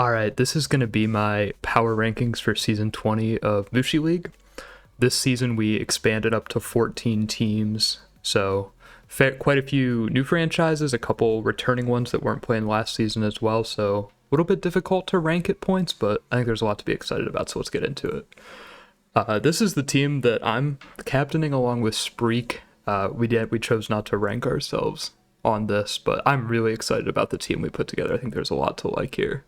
All right, this is going to be my power rankings for season 20 of Mushi League. This season we expanded up to 14 teams, so quite a few new franchises, a couple returning ones that weren't playing last season as well, so a little bit difficult to rank at points, but I think there's a lot to be excited about, so let's get into it. This is the team that I'm captaining along with Spreek. We chose not to rank ourselves on this, but I'm really excited about the team we put together. I think there's a lot to like here.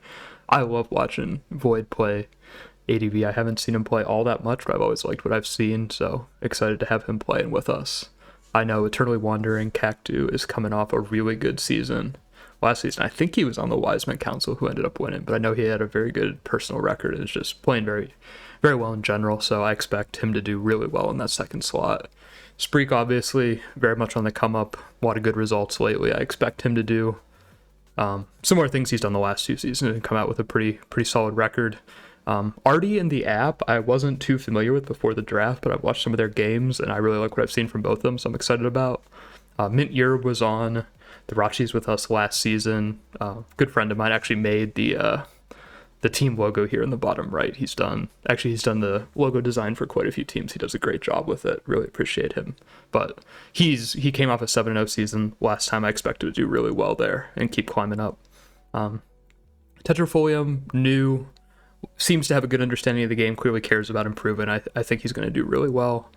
I love watching Void play ADV. I haven't seen him play all that much, but I've always liked what I've seen, so excited to have him playing with us. I know Eternally Wandering Cactu is coming off a really good season. Last season, I think he was on the Wiseman Council who ended up winning, but I know he had a very good personal record and is just playing very, very well in general, so I expect him to do really well in that second slot. Spreek, obviously, very much on the come up. A lot of good results lately. I expect him to do similar things he's done the last two seasons and come out with a pretty solid record. Artie in the app, I wasn't too familiar with before the draft, but I've watched some of their games, and I really like what I've seen from both of them, so I'm excited about. Mint Year was on the Rockies with us last season. Good friend of mine actually made the team logo here in the bottom right. He's done the logo design for quite a few teams. He does a great job with it. Really appreciate him. But he came off a 7-0 season last time. I expect him to do really well there and keep climbing up. Tetrafolium, new, seems to have a good understanding of the game, clearly cares about improving. I think he's going to do really well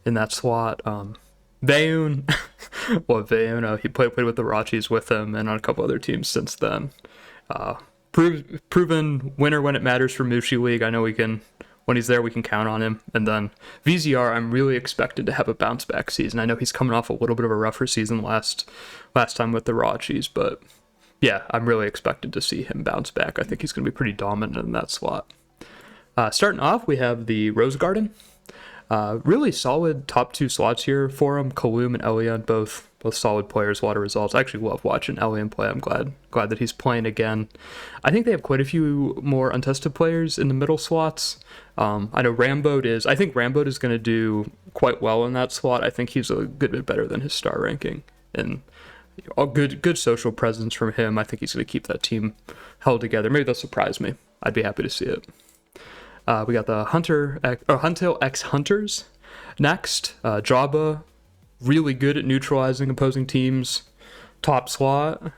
in that slot. Vayoun, he played with the Rockies with him and on a couple other teams since then. Proven winner when it matters for Mushi League. I know when he's there, we can count on him. And then VZR, I'm really expected to have a bounce back season. I know he's coming off a little bit of a rougher season last time with the Rockies, but yeah, I'm really expected to see him bounce back. I think he's going to be pretty dominant in that slot. Starting off, we have the Rose Garden. Really solid top two slots here for him. Kaloum and Elian, both solid players, a lot of results. I actually love watching Elian play. I'm glad that he's playing again. I think they have quite a few more untested players in the middle slots. I know I think Rambo is going to do quite well in that slot. I think he's a good bit better than his star ranking. And a good social presence from him. I think he's going to keep that team held together. Maybe they'll surprise me. I'd be happy to see it. We got the Huntail X Hunters next. Jabba, really good at neutralizing opposing teams. Top slot,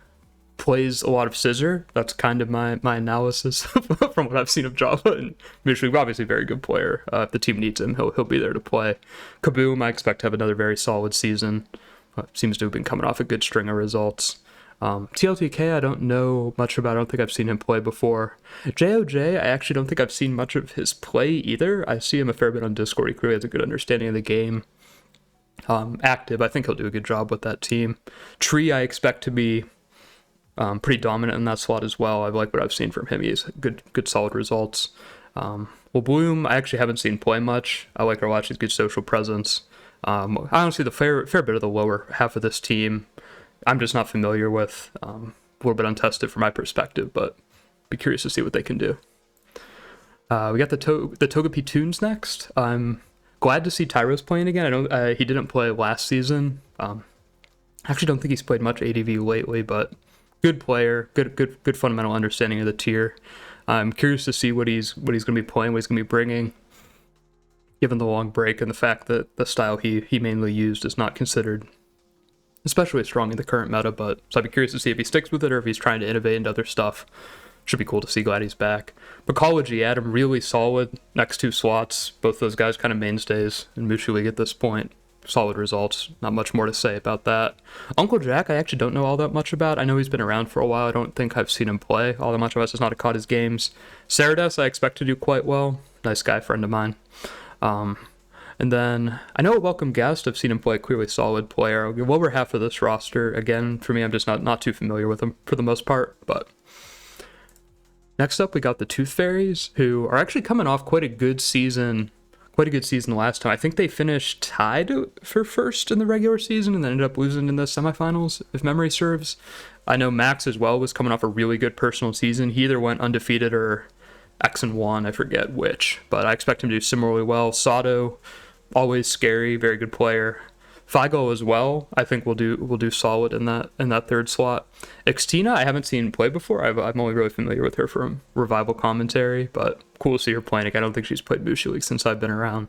plays a lot of scissor. That's kind of my analysis from what I've seen of Jabba. And Mushi, obviously a very good player. If the team needs him, he'll be there to play. Kaboom, I expect to have another very solid season. Seems to have been coming off a good string of results. TLTK, I don't know much about. I don't think I've seen him play before. JOJ, I actually don't think I've seen much of his play either. I see him a fair bit on Discord. He clearly has a good understanding of the game. Active, I think he'll do a good job with that team. Tree, I expect to be pretty dominant in that slot as well. I like what I've seen from him. He has good solid results. Bloom, I actually haven't seen play much. I like to watch his good social presence. Honestly, the fair bit of the lower half of this team, I'm just not familiar with. A little bit untested from my perspective, but be curious to see what they can do. We got the Togepi Toons next. I'm glad to see Tyros playing again. I know he didn't play last season. Actually don't think he's played much ADV lately, but good player, good fundamental understanding of the tier. I'm curious to see what he's going to be playing, what he's going to be bringing, given the long break and the fact that the style he mainly used is not considered especially strong in the current meta, but so I'd be curious to see if he sticks with it or if he's trying to innovate into other stuff. Should be cool to see. Glad he's back. Bacology, Adam, really solid. Next two slots, both those guys kind of mainstays in Mushi League at this point. Solid results. Not much more to say about that. Uncle Jack, I actually don't know all that much about. I know he's been around for a while. I don't think I've seen him play all that much. I just not caught his games. Saradas, I expect to do quite well. Nice guy, friend of mine. And then, I know a welcome guest, I've seen him play, clearly solid player. Lower half of this roster, again, for me, I'm just not too familiar with him for the most part, but next up, we got the Tooth Fairies, who are actually coming off quite a good season last time. I think they finished tied for first in the regular season and then ended up losing in the semifinals, if memory serves. I know Max as well was coming off a really good personal season. He either went undefeated or X-1, I forget which, but I expect him to do similarly well. Sato, always scary, very good player. Figo as well, I think will do solid in that third slot. Xtina, I haven't seen play before. I'm only really familiar with her from Revival commentary, but cool to see her playing. I don't think she's played Mushi League since I've been around.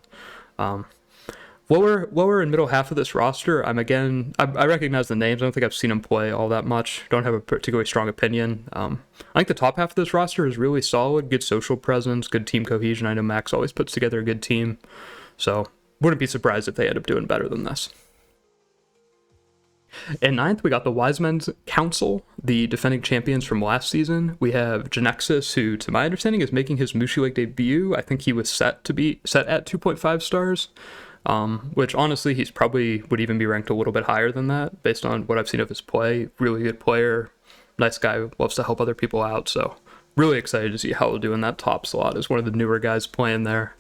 Lower and middle half of this roster, I recognize the names. I don't think I've seen them play all that much. Don't have a particularly strong opinion. I think the top half of this roster is really solid. Good social presence, good team cohesion. I know Max always puts together a good team, so wouldn't be surprised if they end up doing better than this. In ninth, we got the Wise Men's Council, the defending champions from last season. We have Genexus, who, to my understanding, is making his Mushi League debut. I think he was set at 2.5 stars, which honestly, he's probably would even be ranked a little bit higher than that, based on what I've seen of his play. Really good player, nice guy, loves to help other people out, so really excited to see how he'll do in that top slot as one of the newer guys playing there.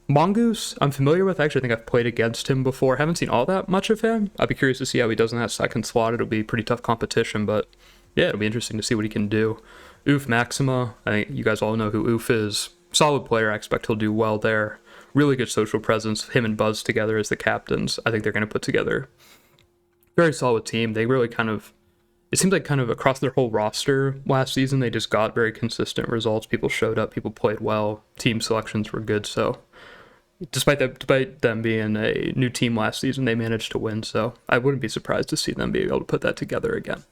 Mongoose, I'm familiar with. Actually, I think I've played against him before. Haven't seen all that much of him. I'd be curious to see how he does in that second slot. It'll be pretty tough competition, but yeah, it'll be interesting to see what he can do. Oof Maxima, I think you guys all know who Oof is. Solid player. I expect he'll do well there. Really good social presence. Him and Buzz together as the captains. I think they're going to put together a very solid team. They really it seems like kind of across their whole roster last season, they just got very consistent results. People showed up. People played well. Team selections were good, so despite them being a new team last season, they managed to win, so I wouldn't be surprised to see them be able to put that together again.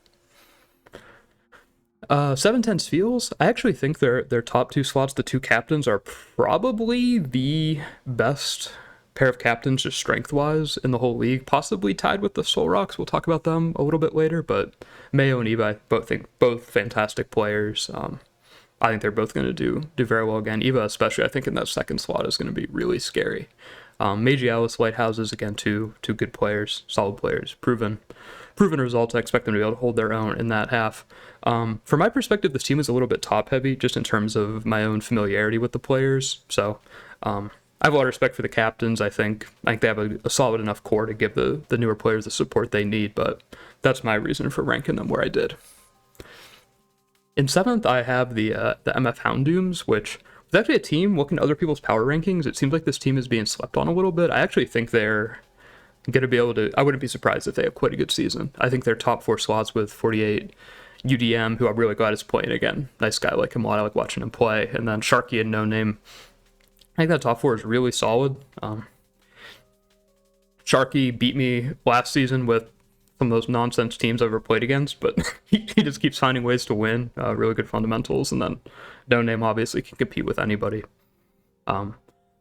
710 Feels, I actually think their top two slots, the two captains, are probably the best pair of captains just strength-wise in the whole league, possibly tied with the Soul Rocks. We'll talk about them a little bit later, but Mayo and Eva, I think both fantastic players. I think they're both going to do very well again. Eva, especially, I think in that second slot is going to be really scary. Meiji Alice, Lighthouses, again, two good players, solid players, proven results. I expect them to be able to hold their own in that half. From my perspective, this team is a little bit top heavy, just in terms of my own familiarity with the players. So I have a lot of respect for the captains. I think they have a solid enough core to give the newer players the support they need, but that's my reason for ranking them where I did. In seventh, I have the MF Houndooms, which was actually a team looking at other people's power rankings. It seems like this team is being slept on a little bit. I actually think they're going to be able to, I wouldn't be surprised if they have quite a good season. I think their top four slots with 48, UDM, who I'm really glad is playing again. Nice guy, like him a lot. I like watching him play. And then Sharky and No Name. I think that top four is really solid. Sharky beat me last season with some of those nonsense teams I've ever played against, but he just keeps finding ways to win. Really good fundamentals, and then No Name obviously can compete with anybody.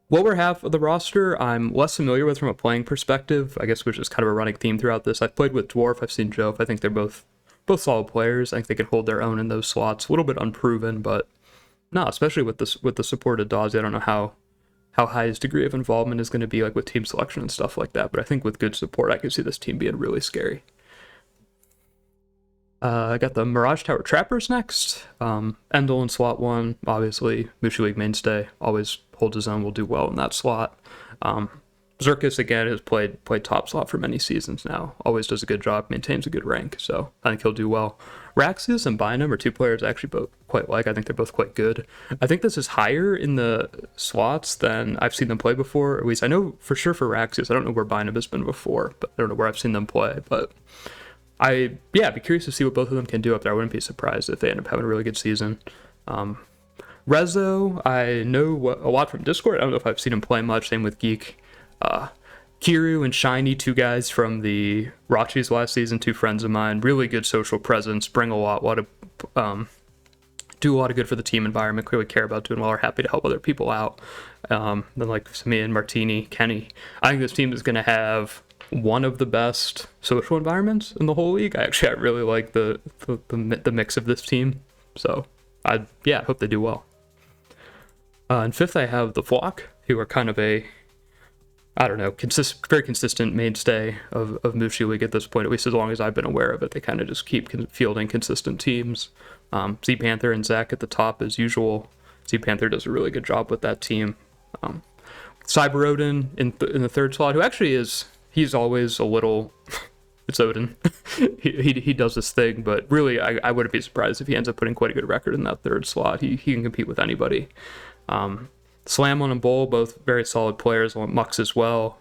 Lower half of the roster, I'm less familiar with from a playing perspective, I guess, which is kind of a running theme throughout this. I've played with Dwarf, I've seen Jove. I think they're both solid players. I think they could hold their own in those slots. A little bit unproven, but no, especially with the support of Dawsey, I don't know how high his degree of involvement is going to be, like with team selection and stuff like that, but I think with good support, I could see this team being really scary. I got the Mirage Tower Trappers next. Endel in slot 1, obviously, Mushi League mainstay, always holds his own, will do well in that slot. Zerkis, again, has played top slot for many seasons now, always does a good job, maintains a good rank, so I think he'll do well. Raxius and Bynum are two players I actually both quite like. I think they're both quite good. I think this is higher in the slots than I've seen them play before. At least I know for sure for Raxius. I don't know where Bynum has been before, but I don't know where I've seen them play. But I'd be curious to see what both of them can do up there. I wouldn't be surprised if they end up having a really good season. Rezo, I know a lot from Discord. I don't know if I've seen him play much. Same with Geek. Kiru and Shiny, two guys from the Rachis last season, two friends of mine. Really good social presence, bring a lot of do a lot of good for the team environment. Clearly care about doing well, are happy to help other people out. Then like Simeon, Martini, Kenny. I think this team is going to have one of the best social environments in the whole league. I really like the mix of this team. So I hope they do well. And fifth, I have the Flock, who are kind of a very consistent mainstay of Mushi League at this point, at least as long as I've been aware of it. They kind of just keep fielding consistent teams. Z Panther and Zach at the top as usual. Z Panther does a really good job with that team. Cyber Odin in the third slot, who actually he's always a little it's Odin. he does this thing, but really I wouldn't be surprised if he ends up putting quite a good record in that third slot. He can compete with anybody. Slamon and Bull, both very solid players. Mux as well.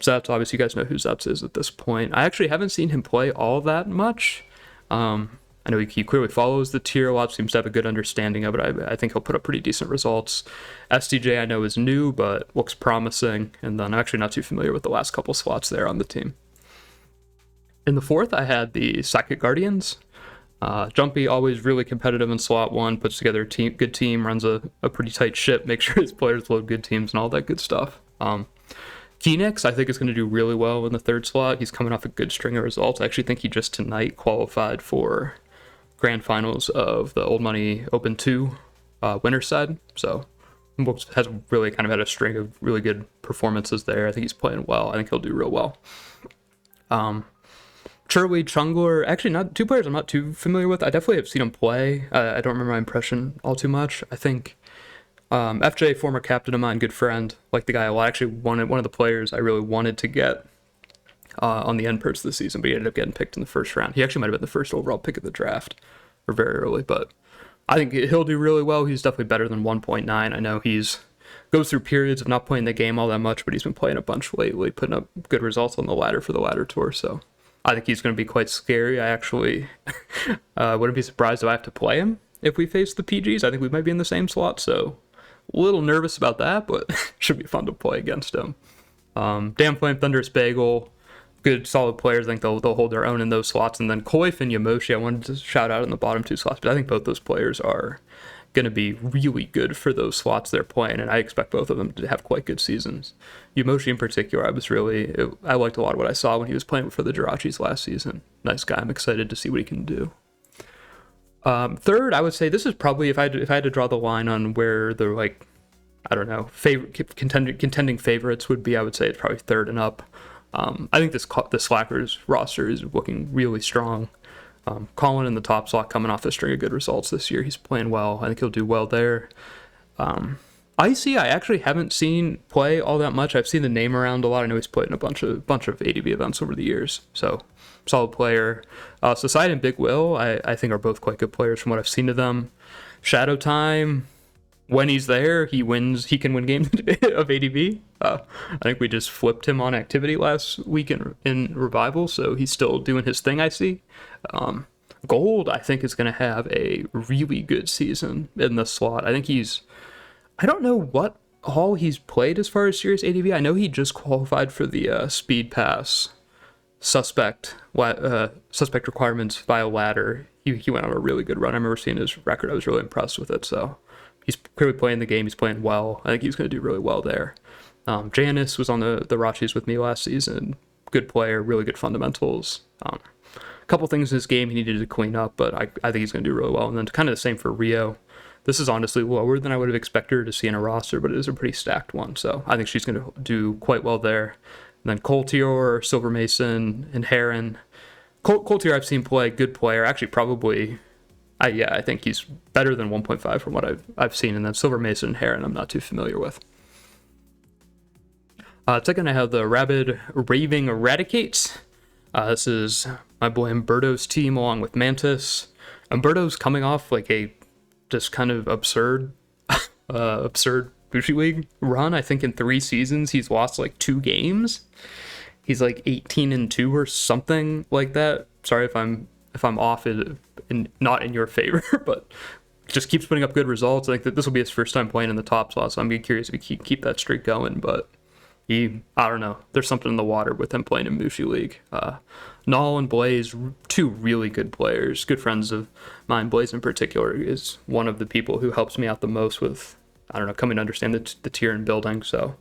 Zets, obviously you guys know who Zets is at this point. I actually haven't seen him play all that much. I know he clearly follows the tier a lot, seems to have a good understanding of it. I think he'll put up pretty decent results. SDJ I know is new, but looks promising. And then I'm actually not too familiar with the last couple slots there on the team. In the fourth, I had the Psychic Guardians. Jumpy, always really competitive in slot 1, puts together a good team, runs a pretty tight ship, makes sure his players load good teams and all that good stuff. Keenix, I think, is going to do really well in the third slot. He's coming off a good string of results. I actually think he just tonight qualified for grand finals of the Old Money Open 2 winner's side. So has really kind of had a string of really good performances there. I think he's playing well. I think he'll do real well. Churley, Chungler, actually not two players I'm not too familiar with. I definitely have seen him play. I don't remember my impression all too much. I think FJ, former captain of mine, good friend, like the guy a lot. Actually, one of the players I really wanted to get on the end perks this season, but he ended up getting picked in the first round. He actually might have been the first overall pick of the draft, or very early, but I think he'll do really well. He's definitely better than 1.9. I know goes through periods of not playing the game all that much, but he's been playing a bunch lately, putting up good results on the ladder for the ladder tour, so I think he's going to be quite scary. I actually wouldn't be surprised if I have to play him if we face the PGs. I think we might be in the same slot, so a little nervous about that, but should be fun to play against him. Damn Flame, Thunderous Bagel, good solid players. I think they'll hold their own in those slots. And then Koif and Yamoshi, I wanted to shout out in the bottom 2 slots, but I think both those players are going to be really good for those slots they're playing, and I expect both of them to have quite good seasons. Yamoshi in particular, I liked a lot of what I saw when he was playing for the Jirachis last season. Nice guy. I'm excited to see what he can do. Third, I would say this is probably, if I had to draw the line on where the, favorite contending favorites would be, I would say it's probably third and up. I think the Slackers roster is looking really strong. Colin in the top slot, coming off a string of good results this year. He's playing well. I think he'll do well there. Icy, I actually haven't seen play all that much. I've seen the name around a lot. I know he's played in a bunch of ADV events over the years. So, solid player. Society and Big Will, I think are both quite good players from what I've seen of them. Shadow Time, when he's there, he wins. He can win games of ADV. I think we just flipped him on activity last week in Revival, so he's still doing his thing, I see. Gold, I think, is going to have a really good season in the slot. I think I don't know what all he's played as far as serious ADV. I know he just qualified for the Speed Pass suspect requirements via ladder. He went on a really good run. I remember seeing his record. I was really impressed with it. So he's clearly playing the game. He's playing well. I think he's going to do really well there. Janice was on the Rachis with me last season. Good player, really good fundamentals. A couple things in his game he needed to clean up, but I think he's going to do really well. And then kind of the same for Rio. This is honestly lower than I would have expected her to see in a roster, but it is a pretty stacked one. So I think she's going to do quite well there. And then Coltior, Silver Mason, and Heron. Coltior I've seen play, good player. Actually, probably, I think he's better than 1.5 from what I've seen. And then Silver Mason and Heron I'm not too familiar with. Second, I have the Rabid Raving Eradicates. This is my boy Umberto's team along with Mantis. Umberto's coming off like a just kind of absurd Mushi League run. I think in 3 seasons he's lost like 2 games. He's like 18-2 or something like that. Sorry if I'm off and not in your favor, but just keeps putting up good results. I think that this will be his first time playing in the top slot, so I'm curious if he keep that streak going. But I don't know. There's something in the water with him playing in Mushi League. Null and Blaze, 2 really good players, good friends of mine. Blaze in particular is one of the people who helps me out the most with, coming to understand the tier and building. So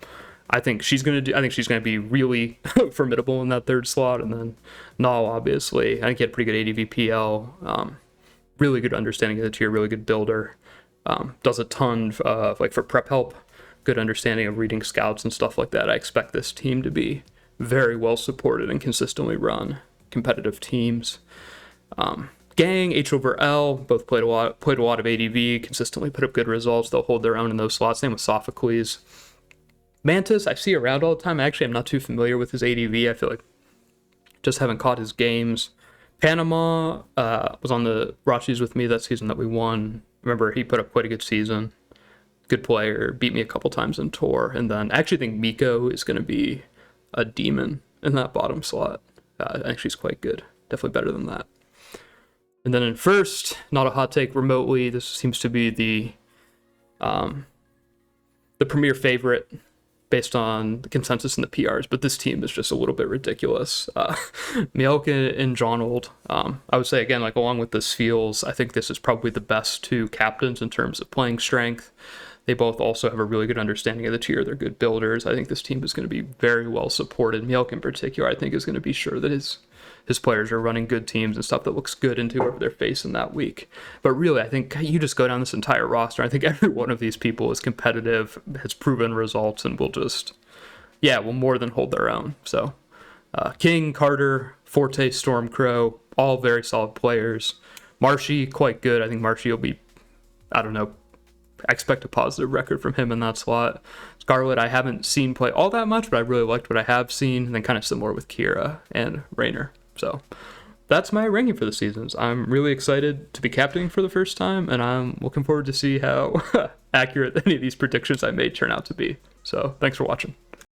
I think she's going to be really formidable in that third slot. And then Null, obviously, I think he had pretty good ADV PL, really good understanding of the tier, really good builder, does a ton of, for prep help, good understanding of reading scouts and stuff like that. I expect this team to be very well supported and consistently run competitive teams. Gang, H over L, both played a lot of ADV, consistently put up good results. They'll hold their own in those slots. Same with Sophocles. Mantis, I see around all the time. Actually, I'm not too familiar with his ADV. I feel like just haven't caught his games. Panama was on the Rachis with me that season that we won. Remember, he put up quite a good season. Good player, beat me a couple times in tour. And then I actually think Miko is going to be a demon in that bottom slot. I think she's quite good. Definitely better than that. And then in first, not a hot take remotely, this seems to be the premier favorite based on the consensus in the PRs, but this team is just a little bit ridiculous. Mielke and Jonold, I would say, again, like along with this feels, I think this is probably the best two captains in terms of playing strength. They both also have a really good understanding of the tier. They're good builders. I think this team is going to be very well supported. Mielke in particular, I think, is going to be sure that his players are running good teams and stuff that looks good into whoever they're facing that week. But really, I think you just go down this entire roster. I think every one of these people is competitive, has proven results, and will more than hold their own. So King, Carter, Forte, Stormcrow, all very solid players. Marshy, quite good. I think Marshy will be, I expect a positive record from him in that slot. Scarlet, I haven't seen play all that much, but I really liked what I have seen, and then kind of similar with Kira and Raynor. So that's my ranking for the seasons. I'm really excited to be captaining for the first time, and I'm looking forward to see how accurate any of these predictions I made turn out to be. So thanks for watching.